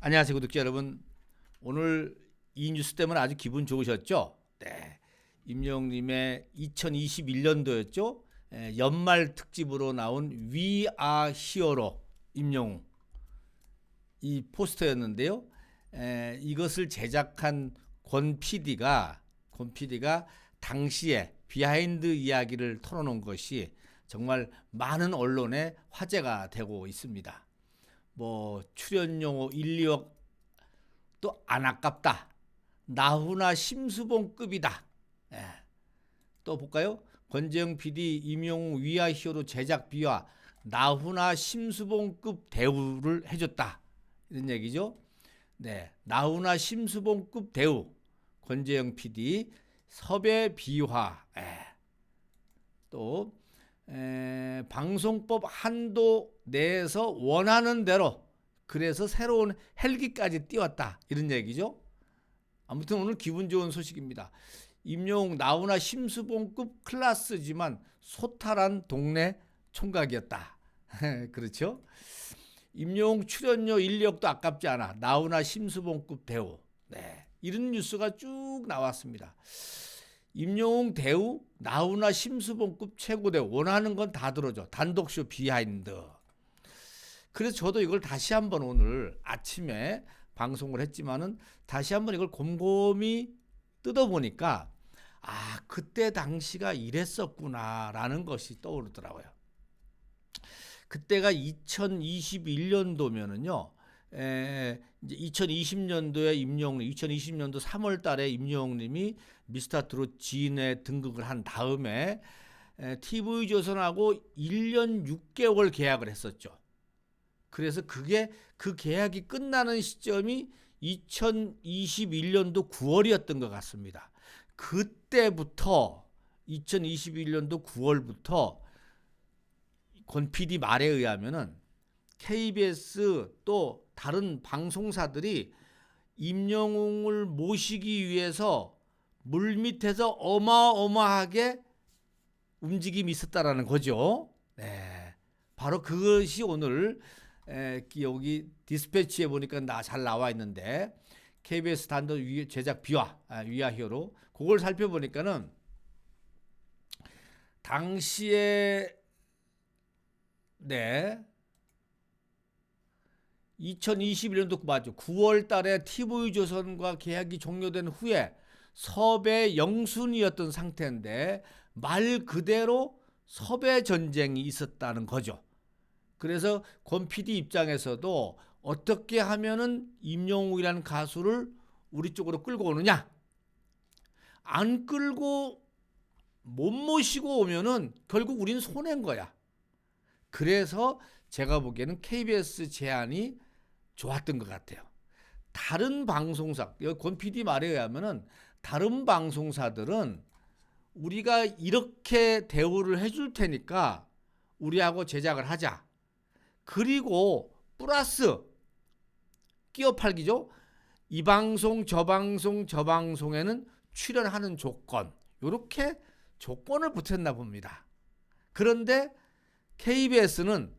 안녕하세요, 구독자 여러분. 오늘 이 뉴스 때문에 아주 기분 좋으셨죠? 네. 임영웅님의 2021년도였죠? 연말 특집으로 나온 We Are Hero로 임영웅 이 포스터였는데요. 이것을 제작한 권 PD가 당시에 비하인드 이야기를 털어놓은 것이 정말 많은 언론에 화제가 되고 있습니다. 뭐 출연료 1, 2억 또 안 아깝다. 나훈아 심수봉급이다. 예. 또 볼까요? 권재영 PD 임영웅 위아 히어로 제작 비와 나훈아 심수봉급 대우를 해줬다. 이런 얘기죠. 네, 나훈아 심수봉급 대우 권재영 PD 섭외 비화. 또 방송법 한도 내에서 원하는 대로 그래서 새로운 헬기까지 띄웠다 이런 얘기죠. 아무튼 오늘 기분 좋은 소식입니다. 임영웅 나훈아 심수봉급 클래스지만 소탈한 동네 총각이었다. 그렇죠? 임영웅 출연료 1, 2억도 아깝지 않아. 나훈아 심수봉급 대우. 네, 이런 뉴스가 쭉 나왔습니다. 임영웅 대우, 나훈아 심수봉급 최고대우. 원하는 건 다 들어줘. 단독쇼 비하인드. 그래서 저도 이걸 다시 한번 오늘 아침에 방송을 했지만은 다시 한번 이걸 곰곰이 뜯어보니까 그때 당시가 이랬었구나라는 것이 떠오르더라고요. 그때가 2021년도면은요. 이제 2020년도에 임영웅, 2020년도 3월 달에 임영웅님이 미스터트롯 지인에 등극을 한 다음에 TV조선하고 1년 6개월 계약을 했었죠. 그래서 그 계약이 끝나는 시점이 2021년도 9월이었던 것 같습니다. 그때부터 2021년도 9월부터 권 PD 말에 의하면은 KBS 또 다른 방송사들이 임영웅을 모시기 위해서 물밑에서 어마어마하게 움직임이 있었다라는 거죠. 네, 바로 그것이 오늘 여기 디스패치에 보니까 잘 나와 있는데 KBS 단독 제작 비화 위아 히어로 그걸 살펴보니까는 당시에 2021년도 맞죠. 9월 달에 TV조선과 계약이 종료된 후에 섭외 영순이었던 상태인데 말 그대로 섭외 전쟁이 있었다는 거죠. 그래서 권 PD 입장에서도 어떻게 하면은 임영웅이라는 가수를 우리 쪽으로 끌고 오느냐? 안 끌고 못 모시고 오면은 결국 우린 손해인 거야. 그래서 제가 보기에는 KBS 제안이 좋았던 것 같아요. 다른 방송사, 권 PD 말에 의하면은 다른 방송사들은 우리가 이렇게 대우를 해줄 테니까 우리하고 제작을 하자. 그리고 플러스 끼어 팔기죠. 이 방송 저 방송에는 출연하는 조건 이렇게 조건을 붙였나 봅니다. 그런데 KBS는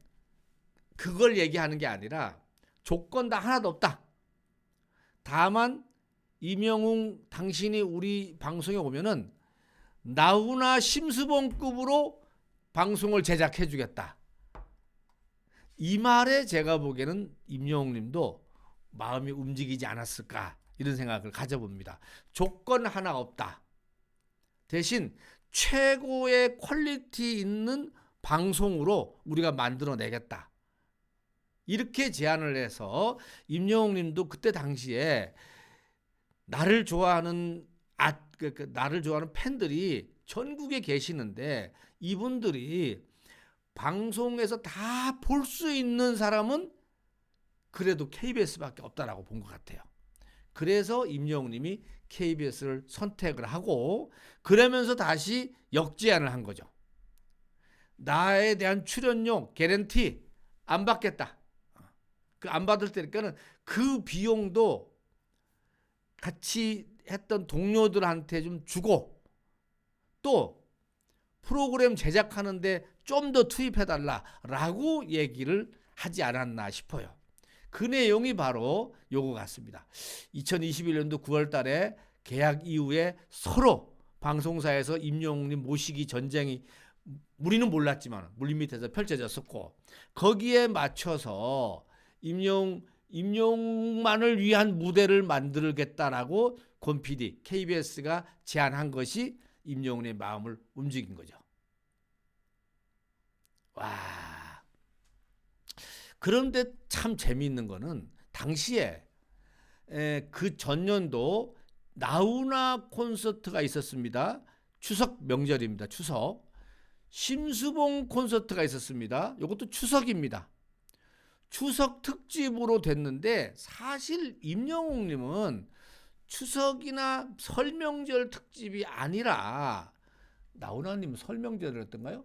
그걸 얘기하는 게 아니라 조건 다 하나도 없다. 다만 임영웅 당신이 우리 방송에 오면은 나훈아 심수봉급으로 방송을 제작해 주겠다. 이 말에 제가 보기에는 임영웅님도 마음이 움직이지 않았을까 이런 생각을 가져봅니다. 조건 하나 없다. 대신 최고의 퀄리티 있는 방송으로 우리가 만들어내겠다. 이렇게 제안을 해서 임영웅님도 그때 당시에 나를 좋아하는 팬들이 전국에 계시는데 이분들이 방송에서 다 볼 수 있는 사람은 그래도 KBS밖에 없다라고 본 것 같아요. 그래서 임영웅님이 KBS를 선택을 하고 그러면서 다시 역제안을 한 거죠. 나에 대한 출연료 개런티 안 받겠다. 그 안 받을 때니까는 그 비용도 같이 했던 동료들한테 좀 주고 또 프로그램 제작하는데 좀 더 투입해달라라고 얘기를 하지 않았나 싶어요. 그 내용이 바로 요거 같습니다. 2021년도 9월 달에 계약 이후에 서로 방송사에서 임영웅님 모시기 전쟁이 우리는 몰랐지만 물밑에서 펼쳐졌었고, 거기에 맞춰서 임영웅만을 위한 무대를 만들겠다라고 권 PD KBS가 제안한 것이 임영웅의 마음을 움직인 거죠. 와. 그런데 참 재미있는 거는 당시에 그 전년도 나훈아 콘서트가 있었습니다. 추석 명절입니다. 추석. 심수봉 콘서트가 있었습니다. 이것도 추석입니다. 추석 특집으로 됐는데 사실 임영웅님은 추석이나 설 명절 특집이 아니라, 나훈아님은 설 명절이었던가요?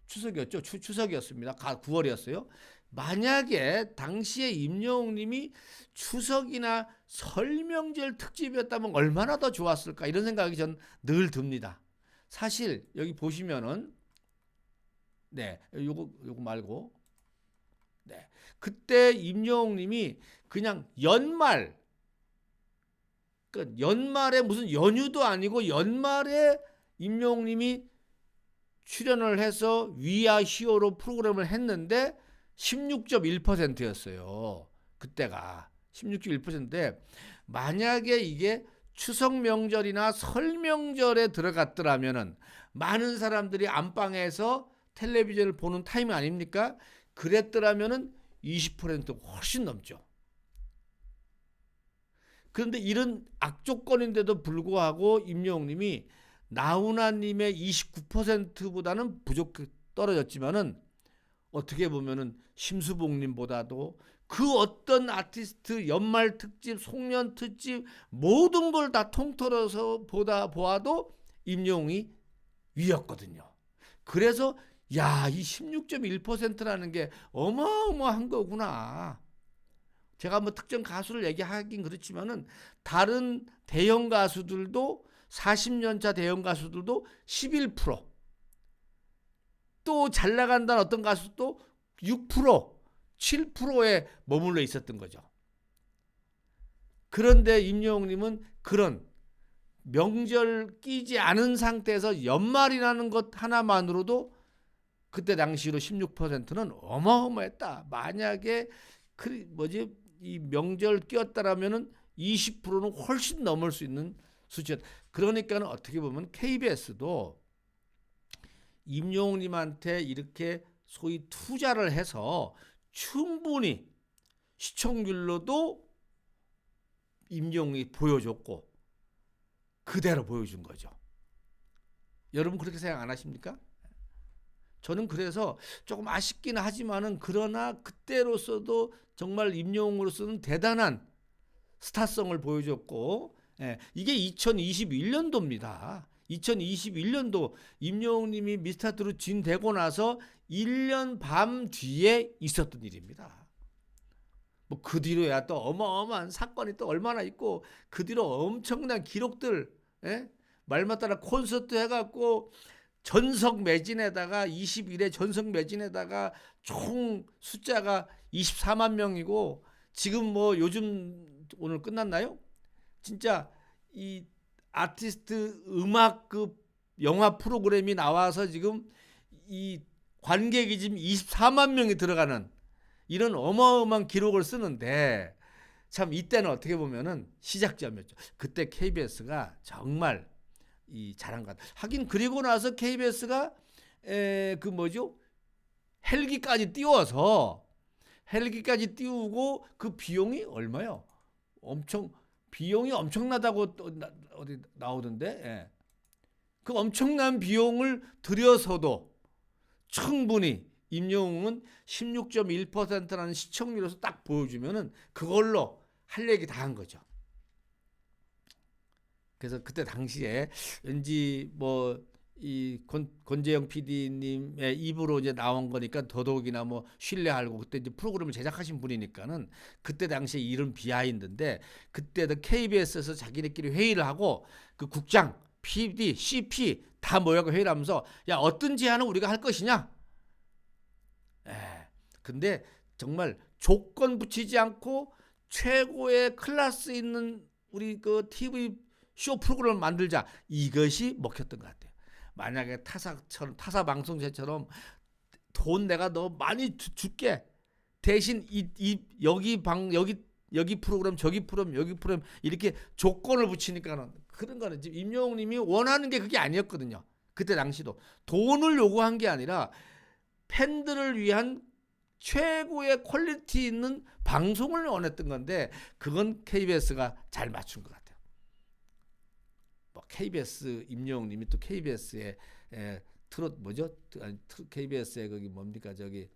추석이었죠. 추석이었습니다. 9월이었어요. 만약에 당시에 임영웅님이 추석이나 설 명절 특집이었다면 얼마나 더 좋았을까, 이런 생각이 전 늘 듭니다. 사실 여기 보시면은 요거 말고 그때 임영웅님이 그냥 연말, 그러니까 연말에 무슨 연휴도 아니고 연말에 임영웅님이 출연을 해서 위아 히어로 프로그램을 했는데 16.1%였어요. 그때가 16.1%인데, 만약에 이게 추석 명절이나 설 명절에 들어갔더라면은 많은 사람들이 안방에서 텔레비전을 보는 타임 아닙니까? 그랬더라면은 20% 훨씬 넘죠. 그런데 이런 악조건인데도 불구하고 임영웅님이 나훈아님의 29%보다는 떨어졌지만은, 어떻게 보면은 심수봉님보다도 그 어떤 아티스트 연말 특집, 송년 특집 모든 걸 다 통틀어서 보아도 임영웅이 위였거든요. 그래서 야, 이 16.1%라는 게 어마어마한 거구나. 제가 뭐 특정 가수를 얘기하긴 그렇지만은 다른 대형 가수들도 40년차 대형 가수들도 11%, 또 잘 나간다는 어떤 가수도 6%, 7%에 머물러 있었던 거죠. 그런데 임영웅님은 그런 명절 끼지 않은 상태에서 연말이라는 것 하나만으로도 그때 당시로 16%는 어마어마했다. 만약에 이 명절 끼었다라면은 20%는 훨씬 넘을 수 있는 수치였다. 그러니까 어떻게 보면 KBS도 임영웅님한테 이렇게 소위 투자를 해서 충분히 시청률로도 임영웅이 보여줬고 그대로 보여준 거죠. 여러분 그렇게 생각 안 하십니까? 저는 그래서 조금 아쉽긴 하지만은, 그러나 그때로서도 정말 임영웅으로서는 대단한 스타성을 보여줬고, 이게 2021년도입니다. 2021년도 임영웅님이 미스터트롯 진되고 나서 1년 반 뒤에 있었던 일입니다. 뭐 그 뒤로야 또 어마어마한 사건이 또 얼마나 있고, 그 뒤로 엄청난 기록들, 말만 따라 콘서트 해갖고 전석 매진에다가 21회 전석 매진에다가 총 숫자가 24만 명이고, 지금 뭐 요즘 오늘 끝났나요? 진짜 이 아티스트 음악급 영화 프로그램이 나와서 지금 이 관객이 지금 24만 명이 들어가는 이런 어마어마한 기록을 쓰는데, 참 이때는 어떻게 보면은 시작점이었죠. 그때 KBS가 정말 잘한 것 같아요. 하긴 그리고 나서 KBS가 헬기까지 띄우고 그 비용이 얼마요? 비용이 엄청나다고 어디 나오던데. 그 엄청난 비용을 들여서도 충분히 임영웅은 16.1%라는 시청률에서 딱 보여주면은 그걸로 할 얘기 다 한 거죠. 그래서 그때 당시에 왠지 이 권재영 PD님의 입으로 이제 나온 거니까 더더욱이나 신뢰하고, 그때 이제 프로그램을 제작하신 분이니까는 그때 당시에 이런 비하인드인데, 그때도 KBS에서 자기네끼리 회의를 하고 그 국장, PD, CP 다 모여서 회의를 하면서 야, 어떤 제안을 우리가 할 것이냐. 근데 정말 조건 붙이지 않고 최고의 클래스 있는 우리 그 TV 쇼 프로그램을 만들자. 이것이 먹혔던 것 같아요. 만약에 타사 방송사처럼 돈 내가 너 많이 줄게. 대신 여기 프로그램 저기 프로그램 여기 프로그램 이렇게 조건을 붙이니까는 그런 거는 지금 임영웅님이 원하는 게 그게 아니었거든요. 그때 당시도 돈을 요구한 게 아니라 팬들을 위한 최고의 퀄리티 있는 방송을 원했던 건데 그건 KBS가 잘 맞춘 것 같아요. 뭐 KBS 임영웅님이 또 KBS의 트롯 뭐죠? KBS의 거기 뭡니까 저기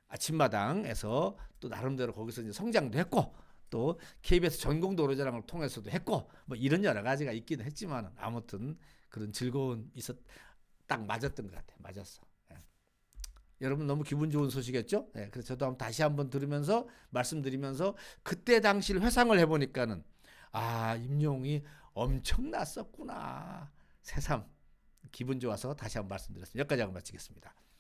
아침마당에서 또 나름대로 거기서 이제 성장도 했고 또 KBS 전공도로자랑을 통해서도 했고 뭐 이런 여러 가지가 있기는 했지만 아무튼 그런 즐거운 딱 맞았던 것 같아요. 맞았어. 여러분 너무 기분 좋은 소식이었죠? 그래서 저도 다시 한번 들으면서 말씀드리면서 그때 당시를 회상을 해보니까는 임영웅이 엄청났었구나. 새삼 기분 좋아서 다시 한번 말씀드렸습니다. 여기까지 하고 마치겠습니다.